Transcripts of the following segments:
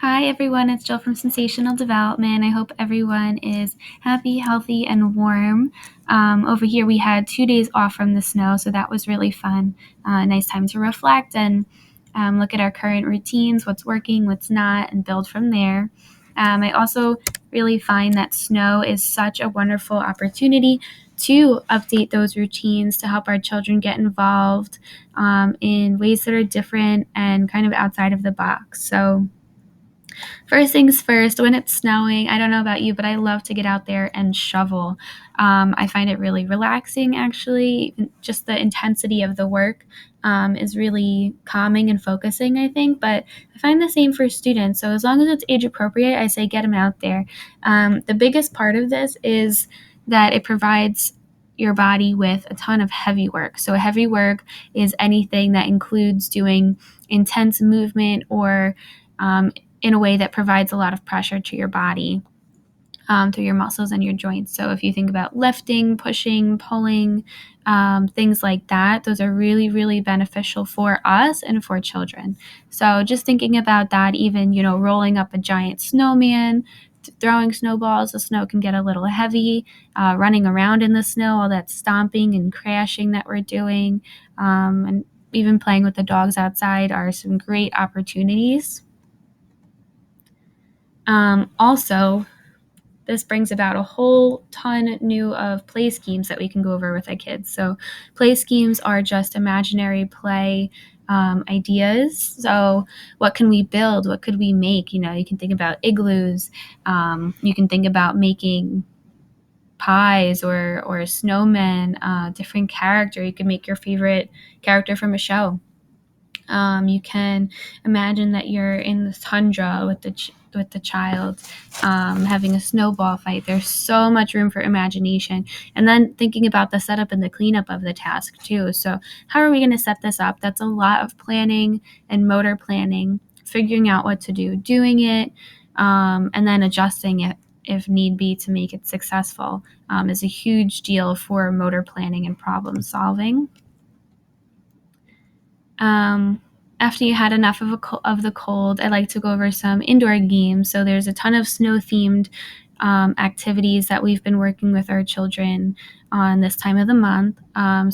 Hi, everyone. It's Jill from Sensational Development. I hope everyone is happy, healthy, and warm. Over here, we had 2 days off from the snow, so that was really fun. Nice time to reflect and look at our current routines, what's working, what's not, and build from there. I also really find that snow is such a wonderful opportunity to update those routines to help our children get involved in ways that are different and kind of outside of the box. So, first things first, when it's snowing, I don't know about you, but I love to get out there and shovel. I find it really relaxing, actually. Just the intensity of the work is really calming and focusing, I think. But I find the same for students. So as long as it's age appropriate, I say get them out there. The biggest part of this is that it provides your body with a ton of heavy work. So heavy work is anything that includes doing intense movement or in a way that provides a lot of pressure to your body through your muscles and your joints. So if you think about lifting, pushing, pulling, things like that, those are really, really beneficial for us and for children. So just thinking about that, even, rolling up a giant snowman, throwing snowballs, the snow can get a little heavy, running around in the snow, all that stomping and crashing that we're doing, and even playing with the dogs outside are some great opportunities. Also, this brings about a whole ton new of play schemes that we can go over with our kids. So play schemes are just imaginary play ideas. So what can we build? What could we make? You can think about igloos. You can think about making pies or snowmen, different character. You can make your favorite character from a show. You can imagine that you're in the tundra with the child, having a snowball fight. There's so much room for imagination, and then thinking about the setup and the cleanup of the task too. So, how are we going to set this up? That's a lot of planning and motor planning, figuring out what to do, doing it, and then adjusting it if need be to make it successful. Is a huge deal for motor planning and problem solving. Um, After you had enough of the cold, I like to go over some indoor games. So there's a ton of snow-themed activities that we've been working with our children on this time of the month.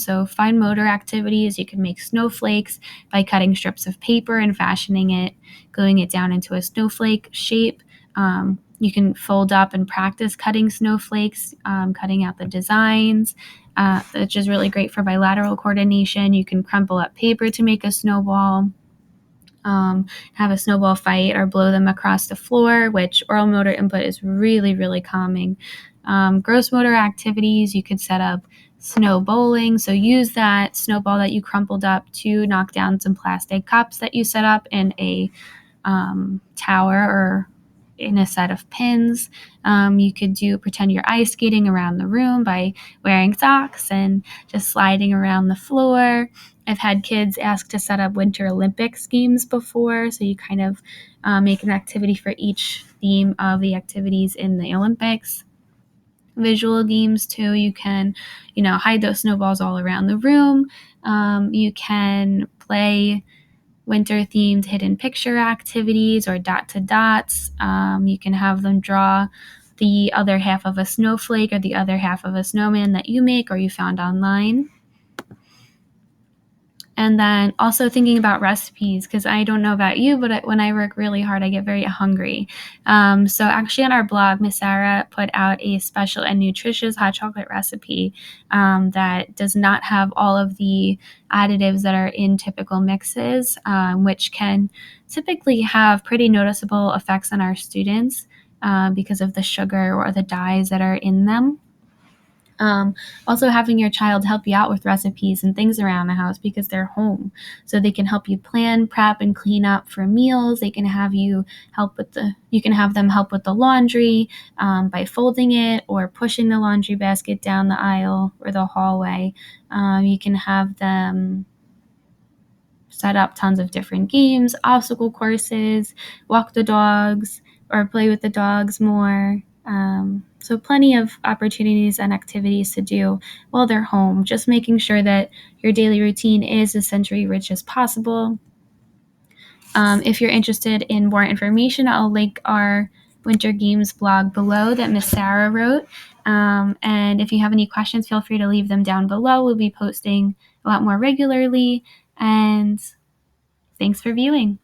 So fine motor activities, you can make snowflakes by cutting strips of paper and fashioning it, gluing it down into a snowflake shape. You can fold up and practice cutting snowflakes, cutting out the designs, which is really great for bilateral coordination. You can crumple up paper to make a snowball, have a snowball fight, or blow them across the floor, which oral motor input is really, really calming. Gross motor activities, you could set up snow bowling. So use that snowball that you crumpled up to knock down some plastic cups that you set up in a tower or in a set of pins. You could pretend you're ice skating around the room by wearing socks and just sliding around the floor. I've had kids ask to set up Winter Olympics games before, so you kind of make an activity for each theme of the activities in the Olympics. Visual games too. You can, hide those snowballs all around the room. You can play winter-themed hidden picture activities or dot to dots. You can have them draw the other half of a snowflake or the other half of a snowman that you make or you found online. And then also thinking about recipes, because I don't know about you, but when I work really hard, I get very hungry. So actually on our blog, Miss Sarah put out a special and nutritious hot chocolate recipe that does not have all of the additives that are in typical mixes, which can typically have pretty noticeable effects on our students because of the sugar or the dyes that are in them. Also having your child help you out with recipes and things around the house because they're home. So they can help you plan, prep, and clean up for meals. They can have you you can have them help with the laundry by folding it or pushing the laundry basket down the aisle or the hallway. You can have them set up tons of different games, obstacle courses, walk the dogs, or play with the dogs more. So plenty of opportunities and activities to do while they're home, just making sure that your daily routine is as sensory rich as possible. If you're interested in more information, I'll link our Winter Games blog below that Miss Sarah wrote. And if you have any questions, feel free to leave them down below. We'll be posting a lot more regularly. And thanks for viewing.